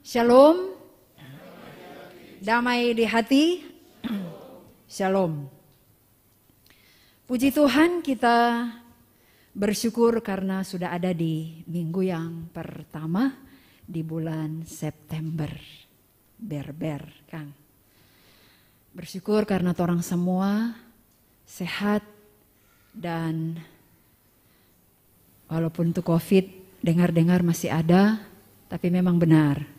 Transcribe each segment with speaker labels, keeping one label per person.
Speaker 1: Shalom, damai di hati, shalom. Puji Tuhan, kita bersyukur karena sudah ada di minggu yang pertama di bulan September. Ber, Kang. Bersyukur karena orang semua sehat dan walaupun itu COVID, dengar-dengar masih ada, tapi memang benar.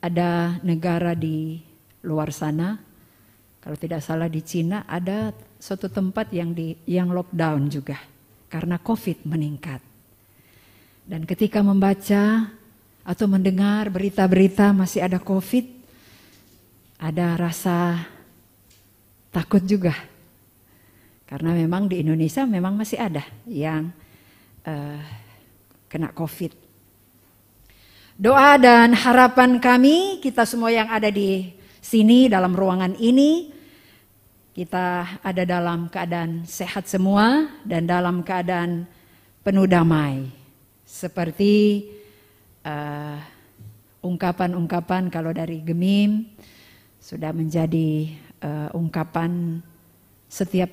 Speaker 1: Ada negara di luar sana, kalau tidak salah di Cina, ada suatu tempat yang lockdown juga karena COVID meningkat. Dan ketika membaca atau mendengar berita-berita masih ada COVID, ada rasa takut juga. Karena memang di Indonesia memang masih ada yang kena COVID. Doa dan harapan kami, kita semua yang ada di sini dalam ruangan ini, kita ada dalam keadaan sehat semua dan dalam keadaan penuh damai. Seperti ungkapan-ungkapan kalau dari Gemim sudah menjadi ungkapan setiap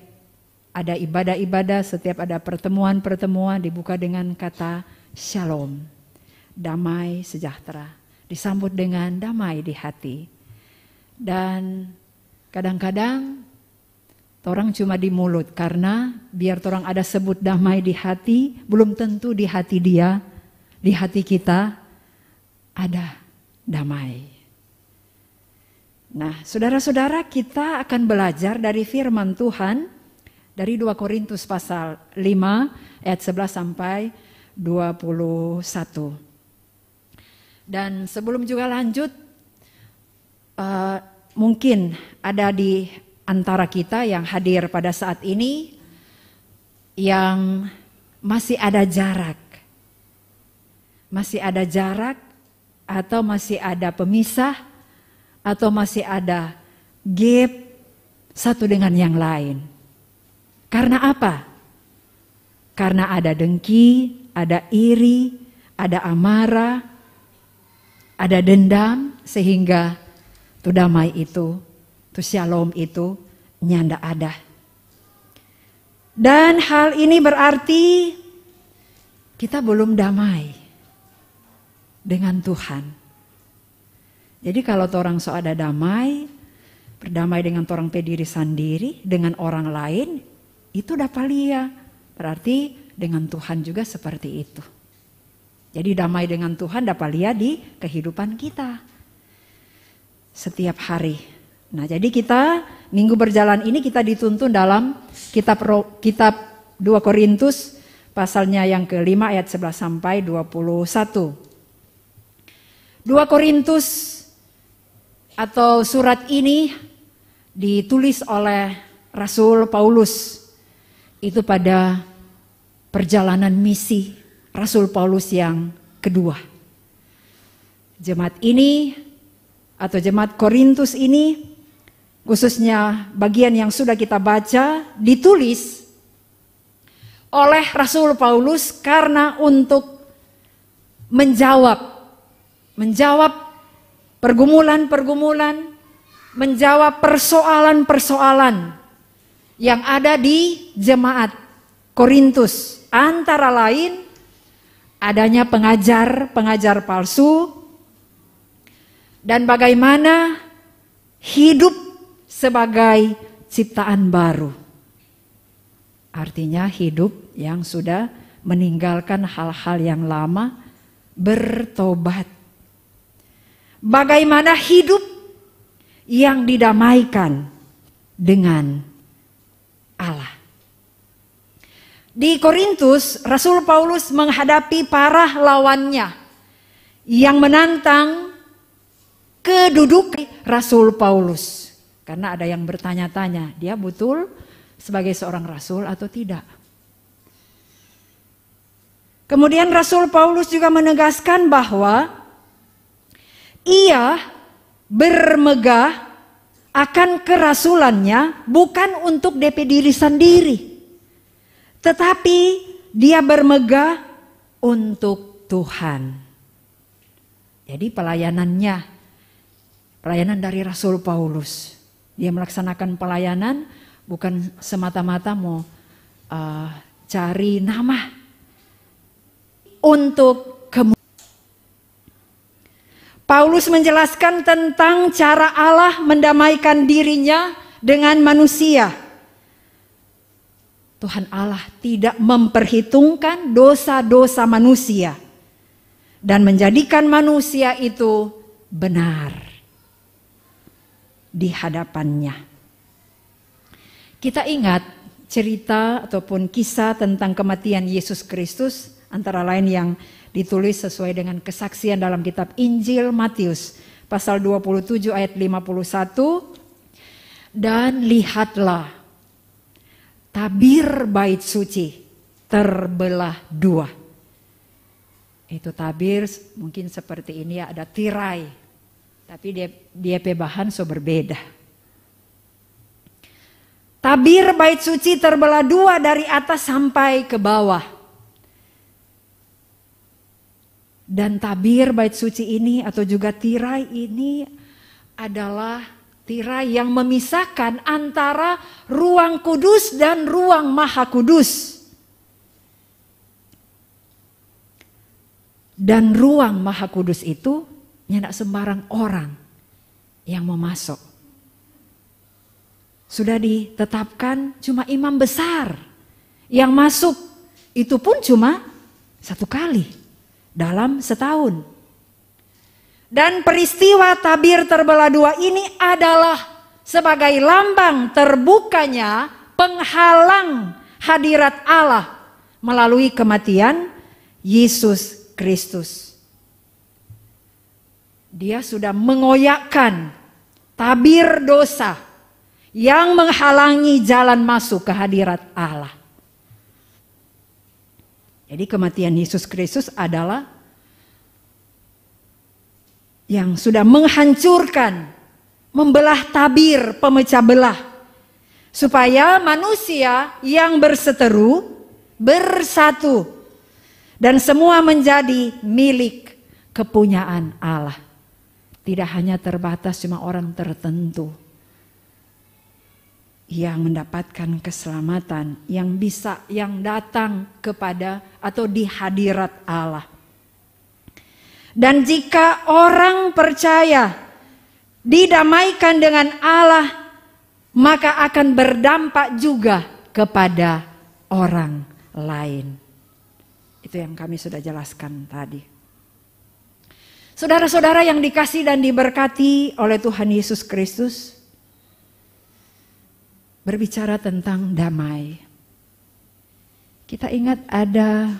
Speaker 1: ada ibadah-ibadah, setiap ada pertemuan-pertemuan dibuka dengan kata shalom. Damai sejahtera, disambut dengan damai di hati. Dan kadang-kadang orang cuma di mulut, karena biar orang ada sebut damai di hati, belum tentu di hati dia, di hati kita ada damai. Nah, saudara-saudara, kita akan belajar dari firman Tuhan dari 2 Korintus pasal 5 ayat 11 sampai 21. Dan sebelum juga lanjut, mungkin ada di antara kita yang hadir pada saat ini yang masih ada jarak. Masih ada jarak atau masih ada pemisah atau masih ada gap satu dengan yang lain. Karena apa? Karena ada dengki, ada iri, ada amarah, ada dendam, sehingga tuh damai itu, tuh shalom itu nyanda ada. Dan hal ini berarti kita belum damai dengan Tuhan. Jadi kalau orang so ada damai, berdamai dengan orang pediri sendiri, dengan orang lain, itu dapalia. Berarti dengan Tuhan juga seperti itu. Jadi damai dengan Tuhan dapat lihat di kehidupan kita setiap hari. Nah, jadi kita minggu berjalan ini kita dituntun dalam kitab 2 Korintus pasalnya yang ke-5 ayat 11 sampai 21. 2 Korintus atau surat ini ditulis oleh Rasul Paulus itu pada perjalanan misi Rasul Paulus yang kedua. Jemaat ini atau jemaat Korintus ini, khususnya bagian yang sudah kita baca, ditulis oleh Rasul Paulus karena untuk menjawab pergumulan-pergumulan, menjawab persoalan-persoalan yang ada di jemaat Korintus, antara lain adanya pengajar palsu, dan bagaimana hidup sebagai ciptaan baru. Artinya hidup yang sudah meninggalkan hal-hal yang lama, bertobat. Bagaimana hidup yang didamaikan dengan Allah. Di Korintus, Rasul Paulus menghadapi para lawannya yang menantang kedudukan Rasul Paulus. Karena ada yang bertanya-tanya, dia betul sebagai seorang rasul atau tidak. Kemudian Rasul Paulus juga menegaskan bahwa ia bermegah akan kerasulannya bukan untuk DP diri sendiri, tetapi dia bermegah untuk Tuhan. Jadi pelayanan dari Rasul Paulus. Dia melaksanakan pelayanan bukan semata-mata mau cari nama untuk kemudian. Paulus menjelaskan tentang cara Allah mendamaikan dirinya dengan manusia. Tuhan Allah tidak memperhitungkan dosa-dosa manusia dan menjadikan manusia itu benar di hadapannya. Kita ingat cerita ataupun kisah tentang kematian Yesus Kristus, antara lain yang ditulis sesuai dengan kesaksian dalam kitab Injil Matius pasal 27 ayat 51. Dan lihatlah, tabir bait suci terbelah dua. Itu tabir mungkin seperti ini ya, ada tirai. Tapi dia bahan so berbeda. Tabir bait suci terbelah dua dari atas sampai ke bawah. Dan tabir bait suci ini atau juga tirai ini adalah tirai yang memisahkan antara ruang kudus dan ruang maha kudus. Dan ruang maha kudus itu tidak sembarang orang yang mau masuk. Sudah ditetapkan cuma imam besar yang masuk. Itu pun cuma 1 kali dalam setahun. Dan peristiwa tabir terbelah dua ini adalah sebagai lambang terbukanya penghalang hadirat Allah melalui kematian Yesus Kristus. Dia sudah mengoyakkan tabir dosa yang menghalangi jalan masuk ke hadirat Allah. Jadi kematian Yesus Kristus adalah yang sudah menghancurkan, membelah tabir, pemecah belah. Supaya manusia yang berseteru, bersatu. Dan semua menjadi milik kepunyaan Allah. Tidak hanya terbatas cuma orang tertentu yang mendapatkan keselamatan, yang datang kepada atau di hadirat Allah. Dan jika orang percaya didamaikan dengan Allah, maka akan berdampak juga kepada orang lain. Itu yang kami sudah jelaskan tadi. Saudara-saudara yang dikasihi dan diberkati oleh Tuhan Yesus Kristus, berbicara tentang damai. Kita ingat ada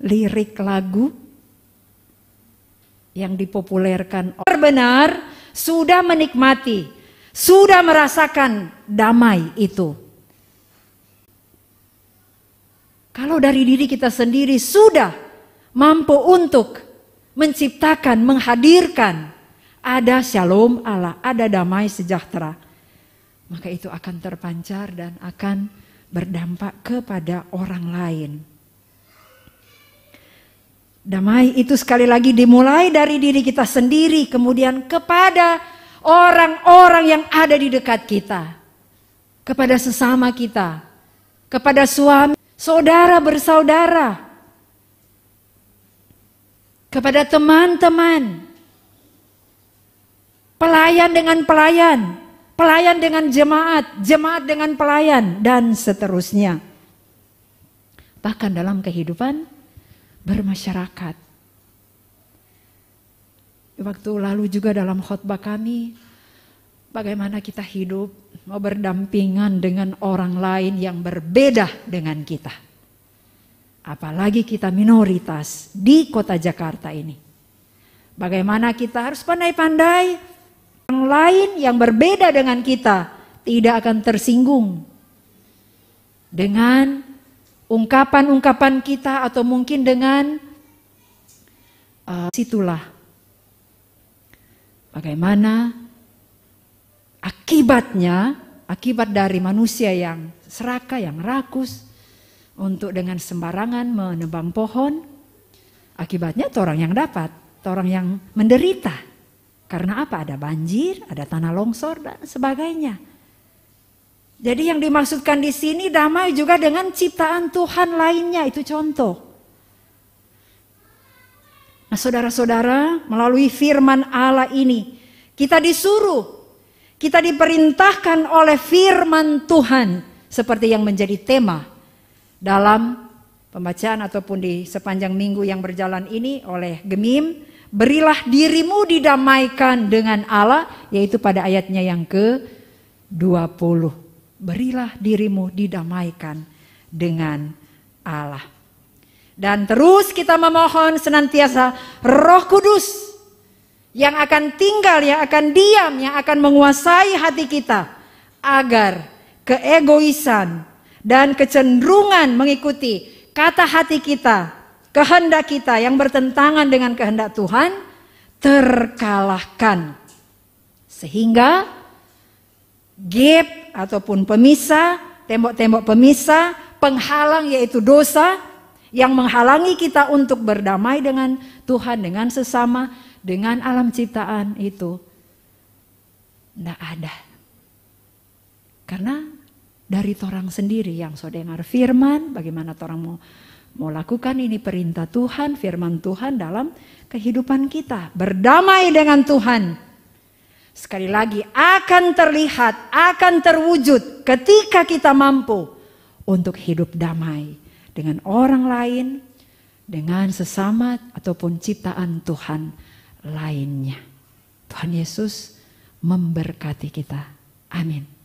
Speaker 1: lirik lagu yang dipopulerkan. Benar, sudah menikmati, sudah merasakan damai itu. Kalau dari diri kita sendiri sudah mampu untuk menciptakan, menghadirkan ada shalom Allah, ada damai sejahtera, maka itu akan terpancar dan akan berdampak kepada orang lain. Damai itu sekali lagi dimulai dari diri kita sendiri, kemudian kepada orang-orang yang ada di dekat kita, kepada sesama kita, kepada suami, saudara bersaudara, kepada teman-teman, pelayan dengan pelayan, pelayan dengan jemaat, jemaat dengan pelayan, dan seterusnya. Bahkan dalam kehidupan bermasyarakat. Waktu lalu juga dalam khotbah kami, bagaimana kita hidup mau berdampingan dengan orang lain yang berbeda dengan kita. Apalagi kita minoritas di kota Jakarta ini. Bagaimana kita harus pandai-pandai orang lain yang berbeda dengan kita tidak akan tersinggung dengan ungkapan-ungkapan kita atau mungkin dengan situlah bagaimana akibat dari manusia yang serakah, yang rakus untuk dengan sembarangan menebang pohon, akibatnya orang yang dapat orang yang menderita. Karena apa? Ada banjir, ada tanah longsor dan sebagainya. Jadi yang dimaksudkan di sini damai juga dengan ciptaan Tuhan lainnya, itu contoh. Nah, saudara-saudara, melalui firman Allah ini kita disuruh, kita diperintahkan oleh firman Tuhan seperti yang menjadi tema dalam pembacaan ataupun di sepanjang minggu yang berjalan ini oleh Gemim. Berilah dirimu didamaikan dengan Allah, yaitu pada ayatnya yang ke-20. Berilah dirimu didamaikan dengan Allah. Dan terus kita memohon senantiasa Roh Kudus yang akan tinggal, yang akan diam, yang akan menguasai hati kita, agar keegoisan dan kecenderungan mengikuti kata hati kita, kehendak kita yang bertentangan dengan kehendak Tuhan terkalahkan. Sehingga gap ataupun pemisah, tembok-tembok pemisah, penghalang yaitu dosa yang menghalangi kita untuk berdamai dengan Tuhan, dengan sesama, dengan alam ciptaan itu tidak ada. Karena dari torang sendiri yang so dengar firman, bagaimana torang mau lakukan ini perintah Tuhan, firman Tuhan dalam kehidupan kita. Berdamai dengan Tuhan. Sekali lagi akan terlihat, akan terwujud ketika kita mampu untuk hidup damai dengan orang lain, dengan sesama ataupun ciptaan Tuhan lainnya. Tuhan Yesus memberkati kita. Amin.